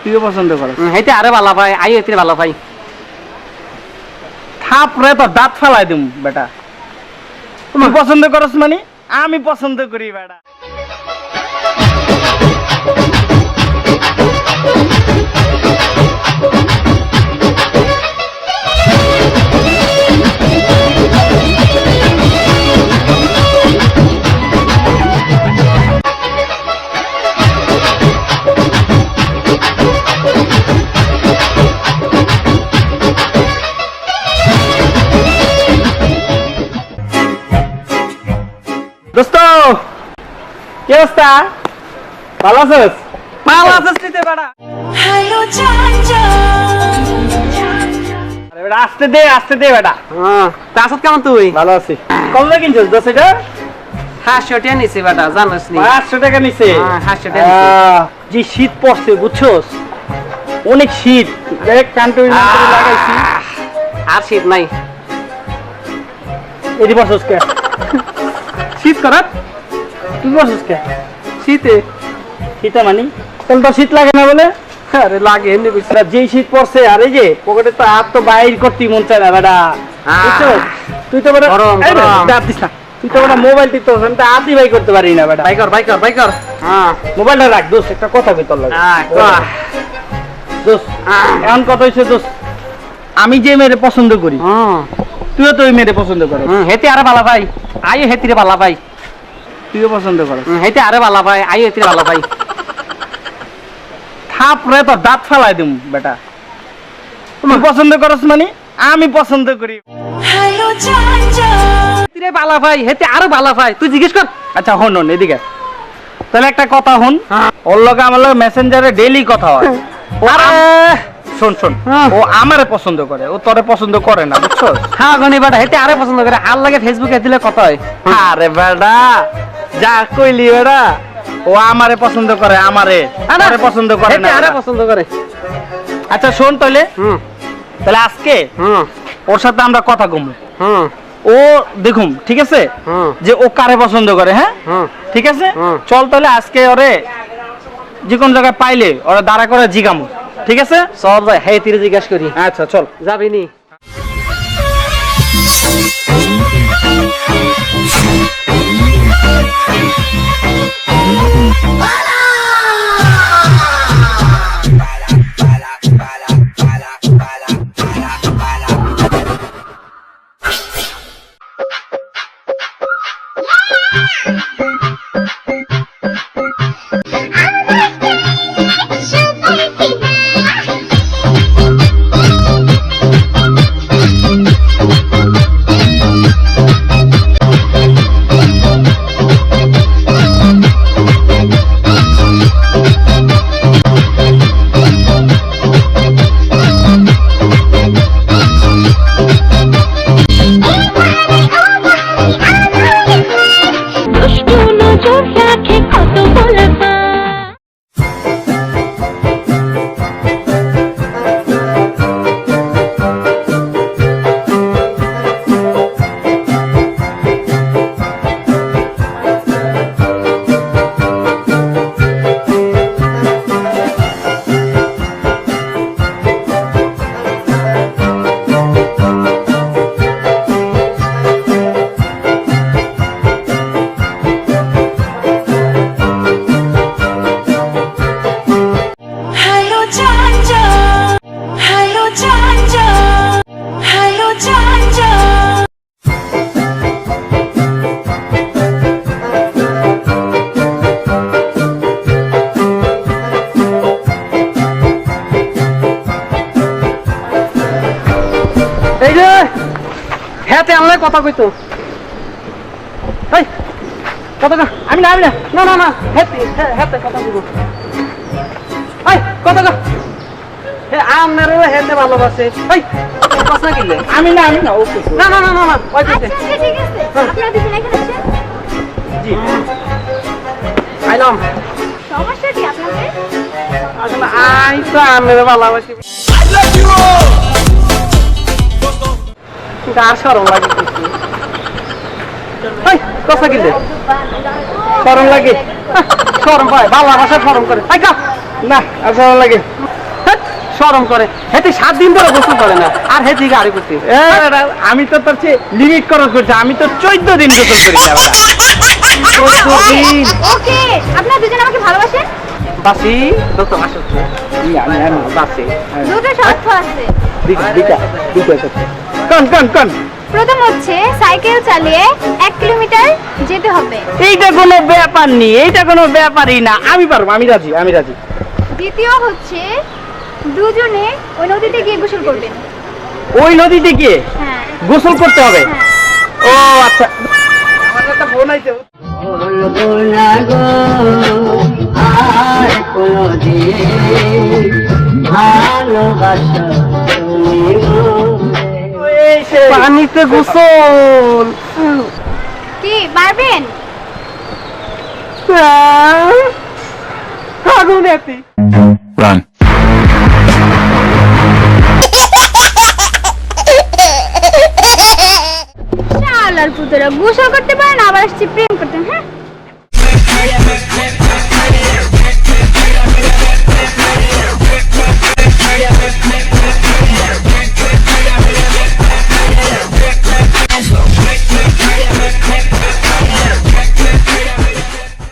তুইও পছন্দ করস হেতে আরে ভালো পাই আইও হেতে ভালো পাই থাপড়ে তো দাঁত ফালাই দিম বেটা তুই পছন্দ করস মানে আমি পছন্দ করি বেটা দোস্ত কি অবস্থা ভালো আছিস নিতে বেটা আরে বেটা আস্তে দে বেটা তাসত কেমন তুই ভালো আছি কত টাকা কিনছিস দোস্ত এটা 500 টাকা নিছে বেটা জানোস নি 500 টাকা নিছে 500 টাকা নিছে যে শীত পড়ছে বুঝছস অনেক শীত এক কান্ট্রি লাগাইছি আর শীত নাই এদি বসস কে শীত করাত তুই বসস কে শীতে মানে তাহলে তো শীত লাগে না বলে আরে লাগে এমনি বুঝছ যেই শীত পড়ছে আর এই যে পকেটে তো হাত তো বাইর করতেই মন চায় না বেটা বুঝছস তুই তো বেটা দাঁত দিস না তুই তো বেটা মোবাইল টিপতেছ আমি তো হাতই বাই করতে পারি না বেটা বাইকর হ্যাঁ মোবাইলটা রাখ দোস্ত একটা কথা কই তোর লাগে দোস্ত এখন কথা হইছে দোস্ত আমি যে মেয়েরে পছন্দ করি তুইও তো ওই মেয়েরে পছন্দ করস হেতে আরে ভালো পাই আইও হেতে ভালো পাই তুইও পছন্দ করস হেতে আরে ভালো পাই আইও হেতে ভালো পাই থাপড়ে তো দাঁত ফালাই দিম বেটা তুই পছন্দ করস মানে আমি পছন্দ করি হেতে ভালো পাই হেতে আরো ভালো পাই তুই জিজ্ঞেস কর আচ্ছা হন এদিকে তাহলে একটা কথা হন ওর লগে আমার লগে মেসেঞ্জারে ডেইলি কথা হয় শোন ও আমারে পছন্দ করে ও তোরে পছন্দ করে না বুঝছস হ্যাঁ গনি বেটা হেতে আরে পছন্দ করে আর লাগে ফেসবুকে দিলে কথা হয় আরে বেটা যা কইলি বেটা ও আমারে পছন্দ করে আমারে পছন্দ করে না আরে পছন্দ করে আচ্ছা শোন তাহলে আজকে ওর সাথে আমরা কথা কমু ও দেখুম ঠিক আছে যে ও কারে পছন্দ করে হ্যাঁ ঠিক আছে চল তাহলে আজকে ওরে যে কোন জায়গায় পাইলে ওরা দাঁড়া করে জিগামু ঠিক আছে চল যাই হে তিরে জিজ্ঞাসা করি আচ্ছা চল যাবি নি হেতে আমলে কথা কইতো এই কথা কর আমি না না হেতে কথা কইবো এই কথা কর হে আমনের হেতে ভালোবাসে এই কথা কিলে আমি না ও কইছো না ওই কইছে আচ্ছা ঠিক আছে আপনারা দুজন এখানে আসেন জি আইলাম সমস্যা কি আপনাদের আসলে আই তো আমনের ভালোবাসি আর শরম লাগে কিছু কথা কিলে শরম লাগে শরম পায় ভালোবাসা শরম করে না আর শরম লাগে শরম করে হেতে 7 দিন ধরে গোসল করে না আর হেতে গাড়ি করতে আমি তো তোর চেয়ে লিমিট ক্রস করছি, আমি তো 14 দিন গোসল করি না বেটা। 14 দিন ওকে আপনারা দুজন আমাকে ভালোবাসেন? বাসি তো আসো আমি বাসে দুটো শর্ত আছে। কোন প্রথম হচ্ছে সাইকেল চালিয়ে 1 কিলোমিটার যেতে হবে। এইটা কোনো ব্যাপার নেই, এইটা কোনো ব্যাপারই না, আমি পারবো, আমি রাজি। দ্বিতীয় হচ্ছে দুজনে ওই নদীতে গিয়ে গোসল করবেন। ওই নদীতে গিয়ে হ্যাঁ গোসল করতে হবে? হ্যাঁ। ও আচ্ছা, আমার একটা বোন আইছে। পানিতে গোসল কি পারবেন? আগুন এতি Run. শালার পুতরা গোসল করতে পারেন আবার আসছে প্রেম করতে, হ্যাঁ